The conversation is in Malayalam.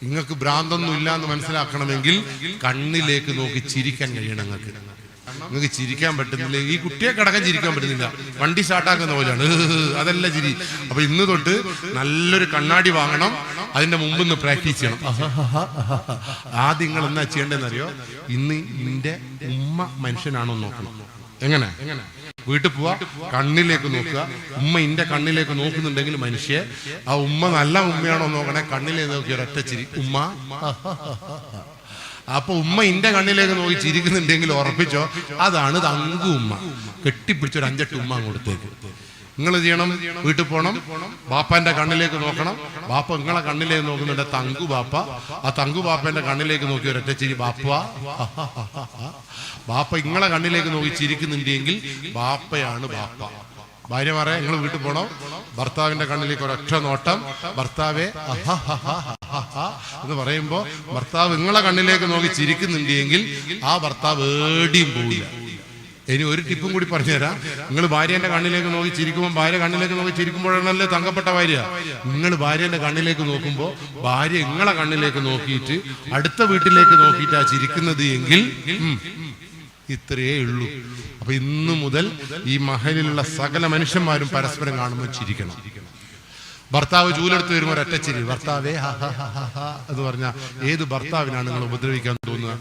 നിങ്ങൾക്ക് ഭ്രാന്തൊന്നും ഇല്ല എന്ന് മനസ്സിലാക്കണമെങ്കിൽ കണ്ണിലേക്ക് നോക്കി ചിരിക്കാൻ കഴിയണം. നിങ്ങൾക്ക് ചിരിക്കാൻ പറ്റുന്നില്ല, ഈ കുട്ടിയെ കടക്കാൻ ചിരിക്കാൻ പറ്റുന്നില്ല, വണ്ടി സ്റ്റാർട്ടാക്കുന്ന പോലെയാണ്, അതല്ല ചിരി. അപ്പൊ ഇന്ന് തൊട്ട് നല്ലൊരു കണ്ണാടി വാങ്ങണം, അതിന്റെ മുമ്പ് ഒന്ന് പ്രാക്ടീസ് ചെയ്യണം. ആദ്യം നിങ്ങൾ എന്നാ ചെയ്യേണ്ടതെന്നറിയോ? ഇന്ന് നിന്റെ ഉമ്മ മനുഷ്യനാണോ നോക്കണം. എങ്ങനെ വീട്ടിൽ പോവാ, കണ്ണിലേക്ക് നോക്കുക. ഉമ്മ ഇന്റെ കണ്ണിലേക്ക് നോക്കുന്നുണ്ടെങ്കിൽ മനുഷ്യ ആ ഉമ്മ നല്ല ഉമ്മയാണോ നോക്കണേ. കണ്ണിലേക്ക് നോക്കി ഒരൊറ്റ ചിരി, ഉമ്മ. അപ്പൊ ഉമ്മ ഇന്റെ കണ്ണിലേക്ക് നോക്കി ചിരിക്കുന്നുണ്ടെങ്കിൽ ഉറപ്പിച്ചോ അതാണ് തങ്കു ഉമ്മ. കെട്ടിപ്പിടിച്ചൊരു 5-8 ഉമ്മ കൊടുത്തേക്ക്. നിങ്ങൾ ചെയ്യണം, വീട്ടിൽ പോകണം, ബാപ്പാന്റെ കണ്ണിലേക്ക് നോക്കണം. ബാപ്പ നിങ്ങളെ കണ്ണിലേക്ക് നോക്കുന്നുണ്ട്, തങ്കു ബാപ്പ. ആ തങ്കു ബാപ്പന്റെ കണ്ണിലേക്ക് നോക്കി ഒരൊറ്റ ചിരി, ബാപ്പ. ബാപ്പ നിങ്ങളെ കണ്ണിലേക്ക് നോക്കി ചിരിക്കുന്നുണ്ടെങ്കിൽ ബാപ്പയാണ് ബാപ്പ. ഭാര്യമാരെ നിങ്ങൾ വീട്ടിൽ പോകണം, ഭർത്താവിന്റെ കണ്ണിലേക്ക് ഒരൊറ്റ നോട്ടം, ഭർത്താവെ എന്ന് പറയുമ്പോ ഭർത്താവ് നിങ്ങളെ കണ്ണിലേക്ക് നോക്കി ചിരിക്കുന്നുണ്ടെങ്കിൽ ആ ഭർത്താവ് ഏടിയും പോവില്ല. ഇനി ഒരു ടിപ്പും കൂടി പറഞ്ഞുതരാം. നിങ്ങൾ ഭാര്യന്റെ കണ്ണിലേക്ക് നോക്കി ചിരിക്കുമ്പോൾ, ഭാര്യ കണ്ണിലേക്ക് നോക്കി ചിരിക്കുമ്പോഴാണല്ലേ തങ്കപ്പെട്ട ഭാര്യ. നിങ്ങൾ ഭാര്യന്റെ കണ്ണിലേക്ക് നോക്കുമ്പോൾ ഭാര്യ നിങ്ങളെ കണ്ണിലേക്ക് നോക്കിയിട്ട് അടുത്ത വീട്ടിലേക്ക് നോക്കിയിട്ടാ ചിരിക്കുന്നത് എങ്കിൽ ഇത്രയേ ഉള്ളൂ. അപ്പൊ ഇന്നു മുതൽ ഈ മഹലിലുള്ള സകല മനുഷ്യന്മാരും പരസ്പരം കാണുമ്പോൾ ചിരിക്കണം. ഭർത്താവ് ചൂലെടുത്ത് വരുമ്പോൾ ഒരൊറ്റ ചിരി, ഭർത്താവേ എന്ന് പറഞ്ഞാൽ ഏത് ഭർത്താവിനാണ് നിങ്ങൾ ഉപദ്രവിക്കാൻ തോന്നുക?